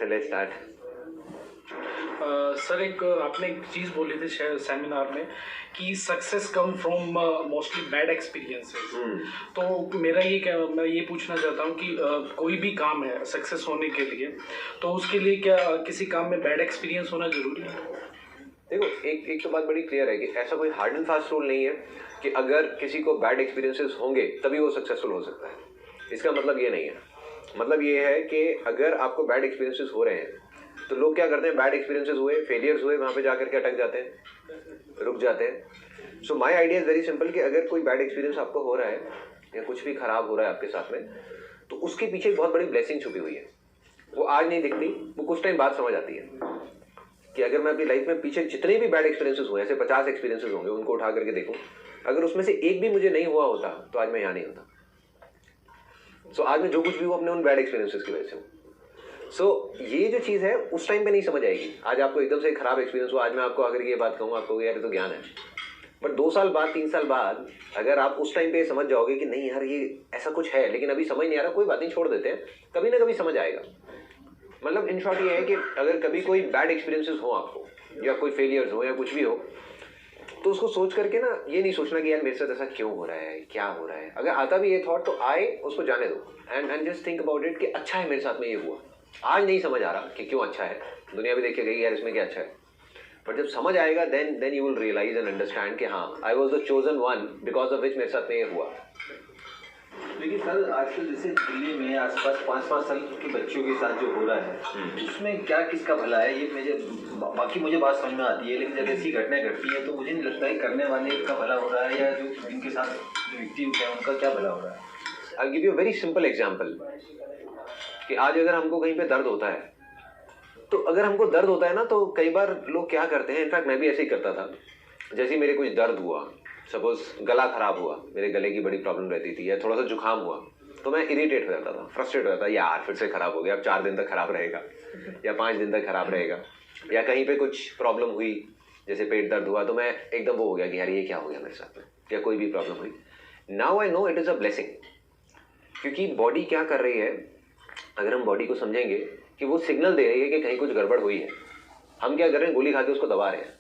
Let's start. Sir आपने एक चीज़ बोली थी शायद सेमिनार में कि success come from mostly bad experiences. तो मैं ये पूछना चाहता हूँ कि कोई भी काम है सक्सेस होने के लिए, तो उसके लिए क्या किसी काम में बैड एक्सपीरियंस होना जरूरी है? देखो, एक तो बात बड़ी क्लियर है कि ऐसा कोई हार्ड एंड फास्ट रूल नहीं है कि अगर किसी को बैड एक्सपीरियंसेस होंगे तभी वो सक्सेसफुल हो सकता है। इसका मतलब ये नहीं है। मतलब ये है कि अगर आपको बैड एक्सपीरियंसेस हो रहे हैं तो लोग क्या करते हैं, बैड एक्सपीरियंसेस हुए, फेलियर्स हुए, वहाँ पे जाकर के अटक जाते हैं, रुक जाते हैं। So my idea is very simple कि अगर कोई बैड एक्सपीरियंस आपको हो रहा है या कुछ भी खराब हो रहा है आपके साथ में, तो उसके पीछे एक बहुत बड़ी ब्लेसिंग छुपी हुई है। वो आज नहीं दिखती, वो कुछ टाइम बाद समझ आती है कि अगर मैं अपनी लाइफ में पीछे जितने भी बैड एक्सपीरियंसेस हुए, ऐसे 50 एक्सपीरियंसेस होंगे, उनको उठा करके देखूं, अगर उसमें से एक भी मुझे नहीं हुआ होता तो आज मैं यहाँ नहीं होता। सो आज मैं जो कुछ भी हूँ अपने उन बैड एक्सपीरियंसेस की वजह से हूँ। सो ये जो चीज़ है उस टाइम पे नहीं समझ आएगी। आज आपको एकदम से खराब एक्सपीरियंस हुआ, आज मैं आपको अगर ये बात कहूँ, आपको यार ये तो ज्ञान है, बट 2 साल बाद 3 साल बाद अगर आप उस टाइम पे समझ जाओगे कि नहीं यार ये ऐसा कुछ है लेकिन अभी समझ नहीं आ रहा, कोई बात नहीं, छोड़ देते हैं, कभी ना कभी समझ आएगा। मतलब इन शॉर्ट ये है कि अगर कभी कोई बैड एक्सपीरियंसेस हो आपको या कोई फेलियर्स हो या कुछ भी हो, तो उसको सोच करके ना ये नहीं सोचना कि यार मेरे साथ ऐसा क्यों हो रहा है, क्या हो रहा है। अगर आता भी ये थॉट तो आए, उसको जाने दो and just think about it कि अच्छा है मेरे साथ में ये हुआ। आज नहीं समझ आ रहा कि क्यों अच्छा है, दुनिया भी देख के गई यार इसमें क्या अच्छा है, बट जब समझ आएगा then you will realize and understand कि हाँ I was the chosen one because of which मेरे साथ में ये हुआ। लेकिन सर आजकल जैसे दिल्ली में आसपास 5-5 साल के बच्चों के साथ जो हो रहा है, उसमें क्या किसका भला है ये मुझे बात समझ में आती है, लेकिन जब ऐसी घटनाएं घटती हैं तो मुझे नहीं लगता है करने वाले का भला हो रहा है या जो जिनके साथ विक्टिम है उनका क्या भला हो रहा है। I give you very simple example कि आज अगर हमको कहीं पे दर्द होता है, तो अगर हमको दर्द होता है ना, तो कई बार लोग क्या करते हैं, इनफैक्ट मैं भी ऐसे ही करता था, जैसे मेरे कुछ दर्द हुआ, सपोज गला खराब हुआ, मेरे गले की बड़ी प्रॉब्लम रहती थी, या थोड़ा सा जुकाम हुआ, तो मैं इरिटेट हो जाता था, फ्रस्ट्रेट हो जाता था, यार फिर से खराब हो गया, अब 4 दिन तक खराब रहेगा या 5 दिन तक खराब रहेगा। या कहीं पे कुछ प्रॉब्लम हुई, जैसे पेट दर्द हुआ, तो मैं एकदम वो हो गया कि यार ये क्या हो गया मेरे साथ में, या कोई भी प्रॉब्लम हुई। Now I know it is a blessing, क्योंकि बॉडी क्या कर रही है, अगर हम बॉडी को समझेंगे कि वो सिग्नल दे रही है कि कहीं कुछ गड़बड़ हुई है। हम क्या कर रहे हैं, गोली खा के उसको दबा रहे हैं,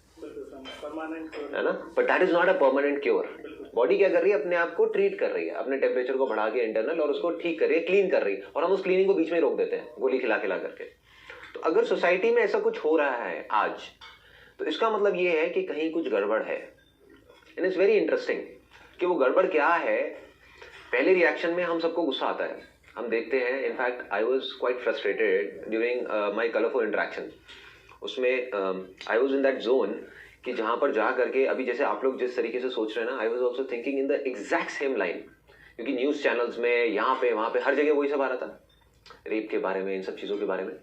है ना, but that is not a permanent cure. Body क्या कर रही है, अपने आप को ट्रीट कर रही है, अपने टेम्परेचर को बढ़ा के इंटरनल, और उसको ठीक कर रही है, क्लीन कर रही है, और हम उस क्लीनिंग को बीच में रोक देते हैं गोली खिला करके। तो अगर सोसाइटी में ऐसा कुछ हो रहा है आज, तो इसका मतलब ये है कि कहीं कुछ गड़बड़ है। एंड इट्स वेरी इंटरेस्टिंग कि वो गड़बड़ क्या है। पहले रिएक्शन में हम सबको गुस्सा आता है, हम देखते हैं, in fact I was quite frustrated during my colourful interaction. उसमें I was in that zone कि जहाँ पर जा करके, अभी जैसे आप लोग जिस तरीके से सोच रहे हैं ना, I was also thinking in the exact same line, क्योंकि न्यूज़ चैनल्स में यहाँ पे वहाँ पे हर जगह वही सब आ रहा था, रेप के बारे में, इन सब चीज़ों के बारे में।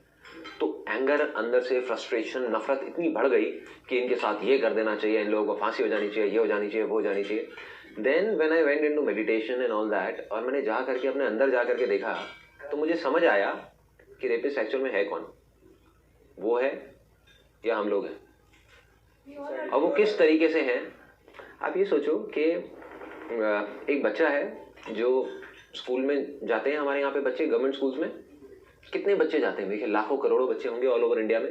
तो एंगर, अंदर से फ्रस्ट्रेशन, नफरत इतनी बढ़ गई कि इनके साथ ये कर देना चाहिए, इन लोगों को फांसी हो जानी चाहिए, ये हो जानी चाहिए, वो हो जानी चाहिए। Then when I went into meditation and all that, और मैंने जा करके अपने अंदर जा करके देखा, तो मुझे समझ आया कि रेपिस्ट एक्चुअल में है कौन, वो है या हम लोग हैं। अब वो किस तरीके से हैं, आप ये सोचो कि एक बच्चा है जो स्कूल में जाते हैं, हमारे यहाँ पे बच्चे गवर्नमेंट स्कूल्स में कितने बच्चे जाते हैं, देखिए लाखों करोड़ों बच्चे होंगे ऑल ओवर इंडिया में।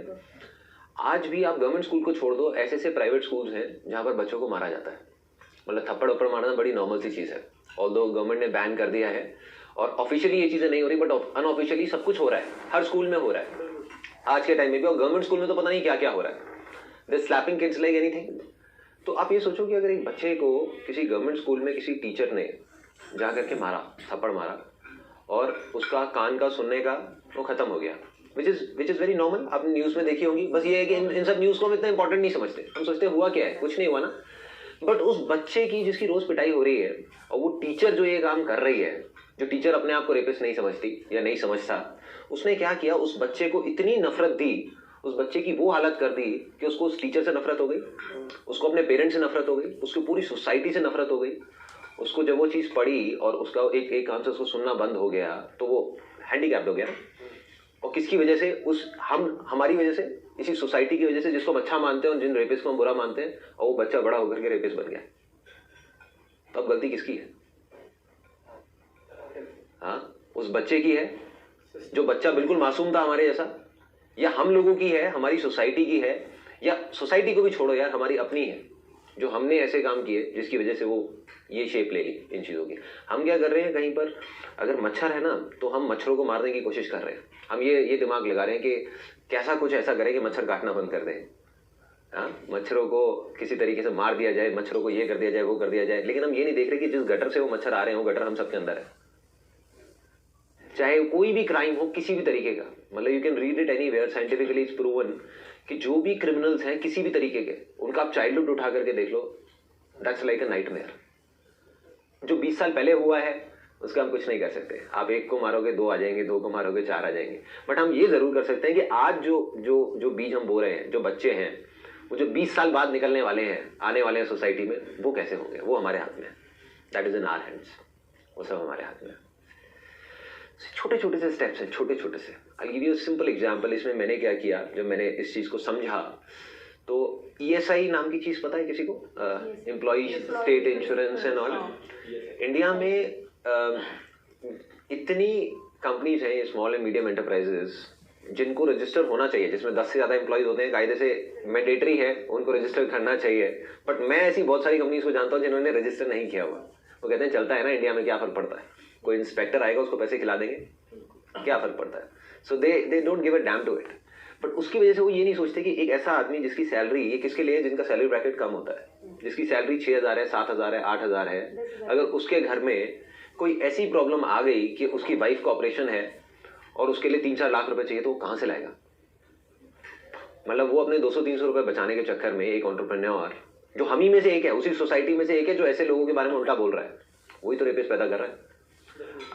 आज भी आप गवर्नमेंट स्कूल को छोड़ दो, ऐसे ऐसे प्राइवेट स्कूल्स हैं जहाँ पर बच्चों को मारा जाता है। मतलब थप्पड़ वप्पड़ मारना बड़ी नॉर्मल सी चीज़ है, ऑल्दो गवर्नमेंट ने बैन कर दिया है, और ऑफिशियली ये चीज़ें नहीं हो रही, बट अनऑफिशियली सब कुछ हो रहा है, हर स्कूल में हो रहा है आज के टाइम में भी। और गवर्नमेंट स्कूल में तो पता नहीं क्या क्या हो रहा है, दे स्लैपिंग किड्स लाइक एनीथिंग। तो आप ये सोचो कि अगर एक बच्चे को किसी गवर्नमेंट स्कूल में किसी टीचर ने जा करके मारा, थप्पड़ मारा, और उसका कान का सुनने का वो खत्म हो गया, विच इज़ वेरी नॉर्मल, आपने न्यूज़ में देखी होंगी। बस ये है कि इन सब न्यूज़ को हम इतना इंपॉर्टेंट नहीं समझते, हम सोचते हुआ क्या है, कुछ नहीं हुआ ना। बट उस बच्चे की जिसकी रोज़ पिटाई हो रही है, और वो टीचर जो ये काम कर रही है, जो टीचर अपने आप को रेपिस्ट नहीं समझती या नहीं समझता, उसने क्या किया, उस बच्चे को इतनी नफरत दी, उस बच्चे की वो हालत कर दी कि उसको उस टीचर से नफरत हो गई, उसको अपने पेरेंट्स से नफरत हो गई, उसको पूरी सोसाइटी से नफरत हो गई। उसको जब वो चीज़ पड़ी और उसका एक कान से उसको सुनना बंद हो गया, तो वो हैंडीकैप्ड हो गया। और किसकी वजह से, हमारी वजह से, इसी सोसाइटी की वजह से, जिसको हम अच्छा मानते हैं और जिन रेपिस्ट को हम बुरा मानते हैं, और वो बच्चा बड़ा होकर के रेपिस्ट बन गया। तो अब गलती किसकी है? हाँ, उस बच्चे की है, जो बच्चा बिल्कुल मासूम था हमारे जैसा, या हम लोगों की है, हमारी सोसाइटी की है, या सोसाइटी को भी छोड़ो यार, हमारी अपनी है, जो हमने ऐसे काम किए जिसकी वजह से वो ये शेप ले ली इन चीज़ों की। हम क्या कर रहे हैं, कहीं पर अगर मच्छर है ना तो हम मच्छरों को मारने की कोशिश कर रहे हैं। हम ये दिमाग लगा रहे हैं कि कैसा कुछ ऐसा करें कि मच्छर काटना बंद कर दें, हाँ, मच्छरों को किसी तरीके से मार दिया जाए, मच्छरों को ये कर दिया जाए, वो कर दिया जाए। लेकिन हम ये नहीं देख रहे कि जिस गटर से वो मच्छर आ रहे हैं वो गटर हम सबके अंदर है। चाहे कोई भी क्राइम हो किसी भी तरीके का, मतलब you can read it anywhere, scientifically it's proven कि जो भी क्रिमिनल्स हैं किसी भी तरीके के, उनका आप चाइल्डहुड उठा करके देख लो, दैट्स लाइक अ नाइटमेयर। जो 20 साल पहले हुआ है उसका हम कुछ नहीं कर सकते। आप एक को मारोगे 2 आ जाएंगे, 2 को मारोगे 4 आ जाएंगे। बट हम ये जरूर कर सकते हैं कि आज जो बीज हम बो रहे हैं, जो बच्चे हैं, वो जो 20 साल बाद निकलने वाले हैं, आने वाले हैं सोसाइटी में, वो कैसे होंगे, वो हमारे हाथ में है। That is in our hands. वो सब हमारे हाथ में है। छोटे छोटे से स्टेप्स हैं, छोटे छोटे से। I give you simple example. इसमें मैंने क्या किया, जब मैंने इस चीज़ को समझा, तो ESI नाम की चीज़ पता है किसी को? Employee state insurance and all. India में इतनी कंपनीज हैं, स्मॉल एंड मीडियम एंटरप्राइजेस, जिनको रजिस्टर होना चाहिए, जिसमें 10 से ज़्यादा एम्प्लॉयज होते हैं, कायदे से मैंडेटरी है, उनको रजिस्टर करना चाहिए। बट मैं ऐसी बहुत सारी कंपनीज को जानता हूँ जिन्होंने रजिस्टर नहीं किया हुआ। वो कहते हैं चलता है ना इंडिया में, क्या फर्क पड़ता है, कोई इंस्पेक्टर आएगा उसको पैसे खिला देंगे, क्या फर्क पड़ता है। So they don't give a damn to it. But उसकी वजह से वो ये नहीं सोचते कि एक ऐसा आदमी जिसकी सैलरी, ये किसके लिए, जिनका सैलरी ब्रैकेट कम होता है, जिसकी सैलरी 6,000 है, 7,000 है, 8,000 है, अगर उसके घर में कोई ऐसी प्रॉब्लम आ गई कि उसकी वाइफ का ऑपरेशन है और उसके लिए 3-4 लाख रुपए चाहिए, तो वो कहाँ से लाएगा? मतलब वो अपने 200-300 रुपए बचाने के चक्कर में एक एंटरप्रेन्योर, जो हम ही में से एक है, उसी सोसाइटी में से एक है, जो ऐसे लोगों के बारे में उल्टा बोल रहा है, वही तो रेपिस्ट पैदा कर रहा है।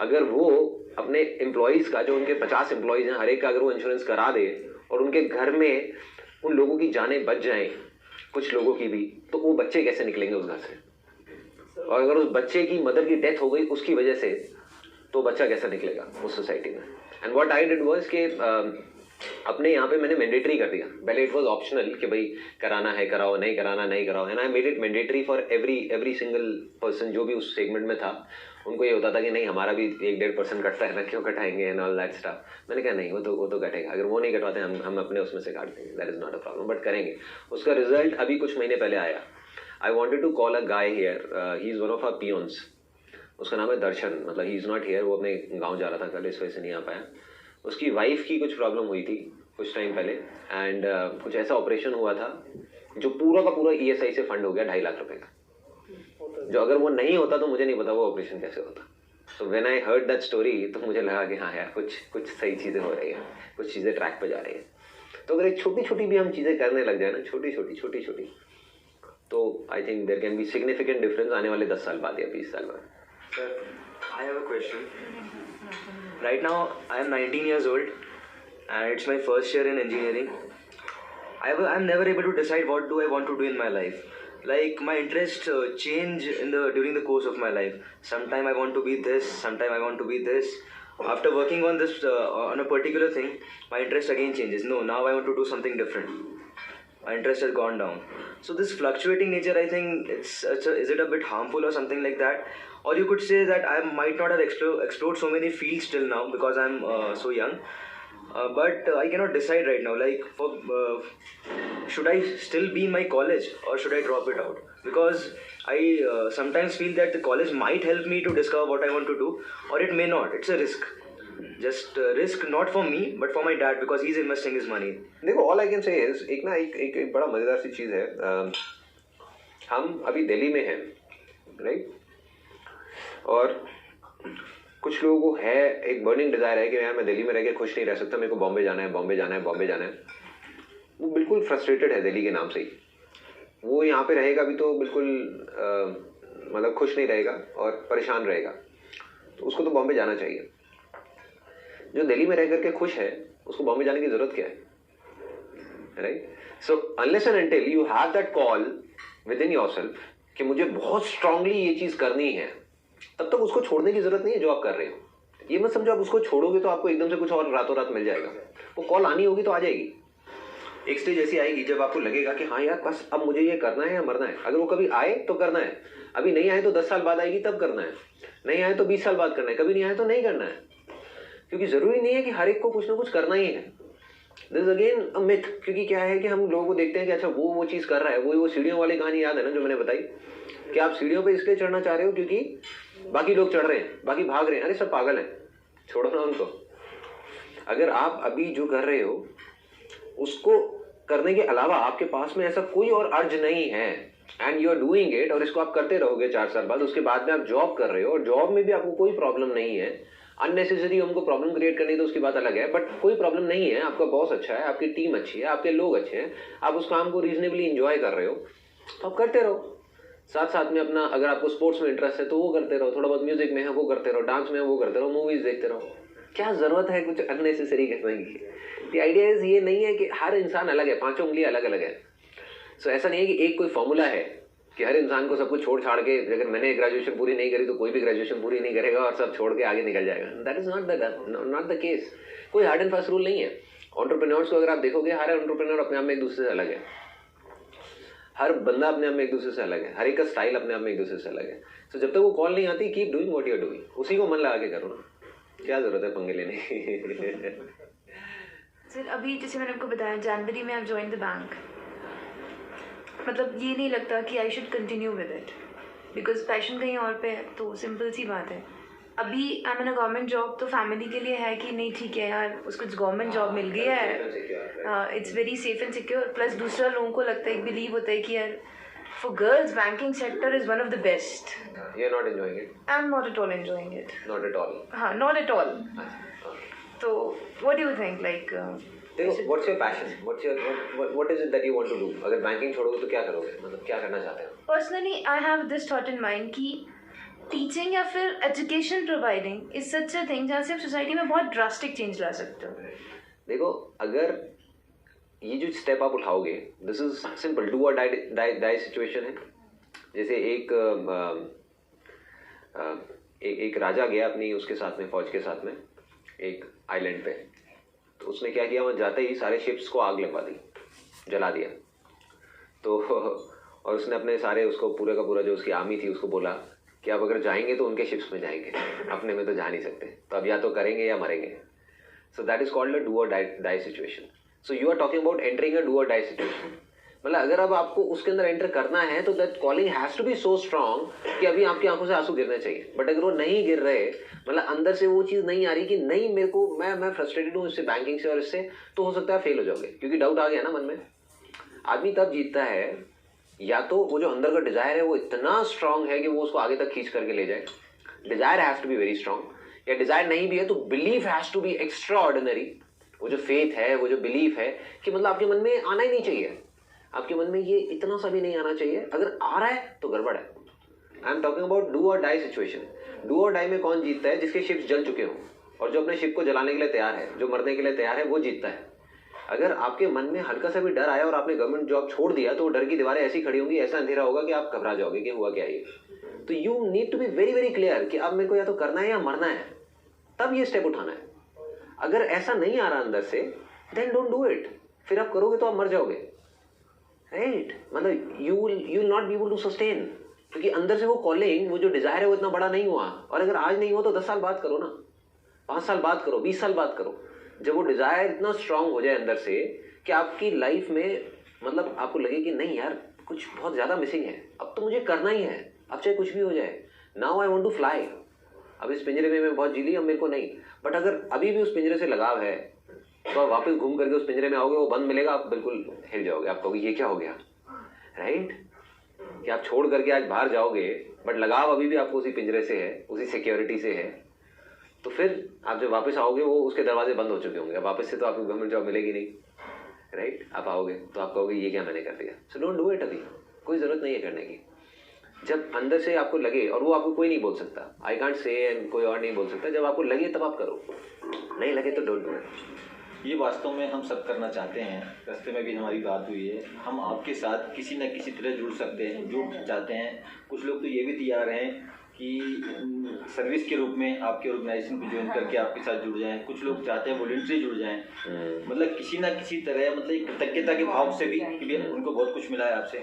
अगर वो अपने एम्प्लॉयज का, जो उनके 50 एम्प्लॉयज हैं, हर एक का अगर वो इंश्योरेंस करा दे और उनके घर में उन लोगों की जानें बच जाएं, कुछ लोगों की भी, तो वो बच्चे कैसे निकलेंगे उस घर से? और अगर उस बच्चे की मदर की डेथ हो गई उसकी वजह से, तो बच्चा कैसा निकलेगा उस सोसाइटी में? And what I did was कि अपने यहाँ पे मैंने मैंडेटरी कर दिया। पहले इट वाज ऑप्शनल कि भाई कराना है कराओ, नहीं कराना नहीं कराओ, and I made it mandatory for every single person जो भी उस सेगमेंट में था। उनको ये होता था कि नहीं हमारा भी 1-1.5% कटता है ना, क्यों कटाएंगे एंड ऑल दैट स्टफ। मैंने कहा नहीं, वो तो कटेगा, अगर वो नहीं कटवाते हम अपने उसमें से काट देंगे, that is not a problem, but करेंगे। उसका रिजल्ट अभी कुछ महीने पहले आया। I wanted to call a guy here, he is one of our peons, उसका नाम है दर्शन, मतलब ही इज़ नॉट हियर, वो अपने गाँव जा रहा था कल, इस वजह से नहीं आ पाया। उसकी वाइफ की कुछ प्रॉब्लम हुई थी कुछ टाइम पहले, एंड कुछ ऐसा ऑपरेशन हुआ था जो पूरा का पूरा ESI से फंड हो गया 2.5 लाख रुपए का, जो अगर वो नहीं होता तो मुझे नहीं पता वो ऑपरेशन कैसे होता। So when I heard that story, तो मुझे लगा कि हाँ यार कुछ सही चीज़ें हो रही हैं, कुछ चीज़ें ट्रैक पे जा रही हैं। तो अगर एक छोटी छोटी भी हम चीज़ें करने लग जाए ना, छोटी छोटी, तो I think there can be significant difference आने वाले 10 साल बाद या 20 साल बाद। Sir, I have a question. Right now, I am 19 years old, and it's my first year in engineering. I'm never able to decide what do I want to do in my life. Like my interests change during the course of my life. Sometime I want to be this, sometime I want to be this. After working on this on a particular thing, my interest again changes. No, now I want to do something different. My interest has gone down. So this fluctuating nature, I think is it a bit harmful or something like that? Or you could say that I might not have explored so many fields till now because I'm so young. But I cannot decide right now. Like, should I still be in my college or should I drop it out? Because I sometimes feel that the college might help me to discover what I want to do, or it may not. It's a risk. Just risk not for me but for my dad because he's investing his money. देखो, all I can say is एक बड़ा मजेदार सी चीज़ है। हम अभी दिल्ली में हैं, right? और कुछ लोगों को है एक बर्निंग डिजायर है कि यार मैं दिल्ली में रह के खुश नहीं रह सकता, मेरे को बॉम्बे जाना है, बॉम्बे जाना है, बॉम्बे जाना है। वो बिल्कुल फ्रस्ट्रेटेड है दिल्ली के नाम से ही। वो यहाँ पे रहेगा भी तो बिल्कुल मतलब खुश नहीं रहेगा और परेशान रहेगा, तो उसको तो बॉम्बे जाना चाहिए। जो दिल्ली में रह करके खुश है उसको बॉम्बे जाने की जरूरत क्या है, right? So unless and until you have that call with in yourself कि मुझे बहुत स्ट्रांगली ये चीज़ करनी है, तब तक उसको छोड़ने की जरूरत नहीं है जो आप कर रहे हो। ये मत समझो आप उसको छोड़ोगे तो आपको एकदम से कुछ और रातों रात मिल जाएगा। वो कॉल आनी होगी तो आ जाएगी। एक स्टेज ऐसी आएगी जब आपको लगेगा कि हाँ यार बस अब मुझे ये करना है या मरना है। अगर वो कभी आए तो करना है, अभी नहीं आए तो 10 साल बाद आएगी तब करना है, नहीं आए तो 20 साल बाद करना है, कभी नहीं आए तो नहीं करना है। क्योंकि जरूरी नहीं है कि हर एक को कुछ ना कुछ करना ही है। This is again a myth, क्योंकि क्या है कि हम लोगों को देखते हैं कि अच्छा वो चीज़ कर रहा है, वो सीढ़ियों वाली कहानी याद है ना जो मैंने बताई, कि आप सीढ़ियों पे इसलिए चढ़ना चाह रहे हो क्योंकि बाकी लोग चढ़ रहे हैं, बाकी भाग रहे हैं, अरे सब पागल हैं, छोड़ो ना उनको। अगर आप अभी जो कर रहे हो उसको करने के अलावा आपके पास में ऐसा कोई और अर्ज नहीं है and you are doing it, और इसको आप करते रहोगे 4 साल बाद, उसके बाद में आप जॉब कर रहे हो और जॉब में भी आपको कोई प्रॉब्लम नहीं है, अननेसेसरी हमको प्रॉब्लम क्रिएट करनी तो उसकी बात अलग है, बट कोई प्रॉब्लम नहीं है, आपका बॉस अच्छा है, आपकी टीम अच्छी है, आपके लोग अच्छे हैं, आप उस काम को रीजनेबली इंजॉय कर रहे हो, तो आप करते रहो। साथ साथ में अपना अगर आपको स्पोर्ट्स में इंटरेस्ट है तो वो करते रहो, थोड़ा बहुत म्यूजिक में है वो करते रहो, डांस में है वो करते रहो, मूवीज देखते रहो। क्या जरूरत है कुछ अननेसेसरी करने की? आइडिया इज ये नहीं है कि हर इंसान अलग है, 5 उंगलियां अलग अलग है। सो ऐसा नहीं है कि एक कोई फॉर्मूला है कि हर इंसान को सब कुछ छोड़ छाड़ के, अगर मैंने ग्रेजुएशन पूरी नहीं करी तो कोई भी ग्रेजुएशन पूरी नहीं करेगा और सब छोड़ के आगे निकल जाएगा। That is not the case. कोई हार्ड एंड फास्ट रूल नहीं है। एंटरप्रेन्योर्स को अगर आप देखोगे, हर एंटरप्रेन्योर अपने आप में एक दूसरे से अलग है, हर बंदा अपने आप में एक दूसरे से अलग है, हर एक का स्टाइल अपने आप में एक दूसरे से अलग है। सो जब तक वो कॉल नहीं आती, keep doing what you are doing, उसी को मन लगा के करो ना, क्या जरूरत है पंगे लेने की। सर अभी जैसे मैंने आपको बताया जनवरी में आप ज्वाइन द बैंक, मतलब ये नहीं लगता कि I should continue with it because passion कहीं और पे है, तो सिंपल सी बात है। अभी I am in a government job, तो फैमिली के लिए है कि नहीं ठीक है यार उसको गवर्नमेंट जॉब मिल गया है, it's very safe and secure. Plus दूसरा लोगों को लगता है, एक बिलीव होता है कि यार for girls banking sector is one of the best. You are not enjoying it? I am not at all enjoying it. Not at all? हाँ, नॉट एट ऑल। तो what do you think, like देखो, what's your passion, what is it that you want to do? अगर banking छोड़ोगे तो क्या करोगे, मतलब क्या करना चाहते हो? Personally I have this thought in mind कि टीचिंग या फिर education providing is such a thing जहाँ से आप सोसाइटी में बहुत ड्रास्टिक चेंज ला सकते हो। देखो, अगर ये जो स्टेप आप उठाओगे, this is simple, do or die situation है। जैसे एक राजा गया अपनी उसके साथ में, फौज के साथ में, एक आइलैंड पे। तो उसने क्या किया, वहाँ जाते ही सारे शिप्स को आग लगवा दी, जला दिया। तो और उसने अपने सारे, उसको पूरे का पूरा जो उसकी आर्मी थी उसको बोला कि आप अगर जाएंगे तो उनके शिप्स में जाएंगे, अपने में तो जा नहीं सकते, तो अब या तो करेंगे या मरेंगे। So that is called a do or die situation. So you are talking about entering a do or die situation. मतलब अगर अब आपको उसके अंदर एंटर करना है तो that calling has to be so strong कि अभी आपकी आंखों से आंसू गिरने चाहिए। बट अगर वो नहीं गिर रहे, मतलब अंदर से वो चीज़ नहीं आ रही कि नहीं मेरे को, मैं फ्रस्ट्रेटेड हूँ इससे, बैंकिंग से और इससे, तो हो सकता है फेल हो जाओगे, क्योंकि डाउट आ गया ना मन में। आदमी तब जीतता है या तो वो जो अंदर का डिजायर है वो इतना स्ट्रांग है कि वो उसको आगे तक खींच करके ले जाए, desire has to be very strong, या डिजायर नहीं भी है तो belief has to be extraordinary. वो जो फेथ है, वो जो बिलीफ है कि मतलब आपके मन में आना ही नहीं चाहिए, आपके मन में ये इतना सा भी नहीं आना चाहिए, अगर आ रहा है तो गड़बड़ है। I am talking about do or die situation. Do or die में कौन जीतता है? जिसके शिप्स जल चुके हों और जो अपने शिप को जलाने के लिए तैयार है, जो मरने के लिए तैयार है, वो जीतता है। अगर आपके मन में हल्का सा भी डर आया और आपने गवर्नमेंट जॉब छोड़ दिया तो डर की दीवारें ऐसी खड़ी होंगी, ऐसा अंधेरा होगा कि आप घबरा जाओगे कि हुआ क्या ये। तो you need to be very very clear कि अब मेरे को या तो करना है या मरना है, तब ये स्टेप उठाना है। अगर ऐसा नहीं आ रहा अंदर से, देन डोंट डू इट। फिर आप करोगे तो आप मर जाओगे, राइट? मतलब you will not be able to sustain, क्योंकि अंदर से वो कॉलिंग, वो जो डिजायर है वो इतना बड़ा नहीं हुआ। और अगर आज नहीं हुआ तो 10 साल बाद करो ना, 5 साल बाद करो, 20 साल बाद करो, जब वो डिजायर इतना स्ट्रांग हो जाए अंदर से कि आपकी लाइफ में मतलब आपको लगे कि नहीं यार कुछ बहुत ज्यादा मिसिंग है, अब तो मुझे करना ही है, अब चाहे कुछ भी हो जाए। Now I want to fly. अब इस पिंजरे में मैं बहुत जी ली, अब मेरे को नहीं। बट अगर अभी भी उस पिंजरे से लगाव है तो आप वापस घूम करके उस पिंजरे में आओगे, वो बंद मिलेगा, आप बिल्कुल हिल जाओगे, आप कहोगे ये क्या हो गया, राइट? कि आप छोड़ करके आज बाहर जाओगे बट लगाव अभी भी आपको उसी पिंजरे से है, उसी सिक्योरिटी से है। तो फिर आप जब वापस आओगे वो उसके दरवाजे बंद हो चुके होंगे, अब वापस से तो आपको गवर्नमेंट जॉब मिलेगी नहीं, राइट? आप आओगे तो आप कहोगे ये क्या मैंने कर दिया। So don't do it. अभी कोई ज़रूरत नहीं है करने की। जब अंदर से आपको लगे, और वो आपको कोई नहीं बोल सकता, आई कांट से एंड कोई और नहीं बोल सकता, जब आपको लगे तब आप करो, नहीं लगे तो डोंट डू इट। ये वास्तव में हम सब करना चाहते हैं। रास्ते में भी हमारी बात हुई है, हम आपके साथ किसी न किसी तरह जुड़ सकते हैं, जुड़ चाहते हैं। कुछ लोग तो ये भी तैयार हैं कि सर्विस के रूप में आपके ऑर्गेनाइजेशन को ज्वाइन करके आपके साथ जुड़ जाएं, कुछ लोग चाहते हैं वॉलंटरी जुड़ जाएं, मतलब किसी ना किसी तरह, मतलब एक कृतज्ञता के भाव से भी कि उनको बहुत कुछ मिला है आपसे,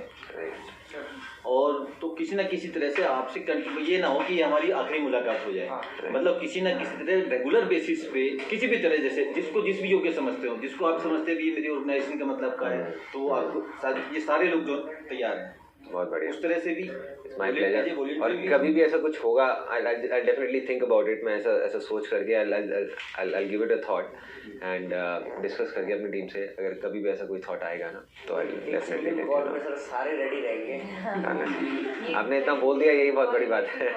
और तो किसी ना किसी तरह से आपसे ये ना हो कि हमारी आखिरी मुलाकात हो जाए, मतलब किसी ना किसी तरह रेगुलर बेसिस पे किसी भी तरह, जैसे जिसको जिस भी योग्य समझते हो, जिसको आप समझते भी ये मेरी ऑर्गेनाइजेशन का मतलब का है, तो आपको ये सारे लोग जो तैयार हैं, बहुत बढ़िया, उस तरह से भी माय प्लेजर। और कभी भी ऐसा कुछ होगा, I definitely think about it, मैं ऐसा सोच करके I give it a thought and discuss करके अपनी टीम से, अगर कभी भी ऐसा कोई थॉट आएगा ना तो आई डेफिनेटली सारे रेडी रहेंगे। आपने इतना बोल दिया, यही बहुत बड़ी बात है।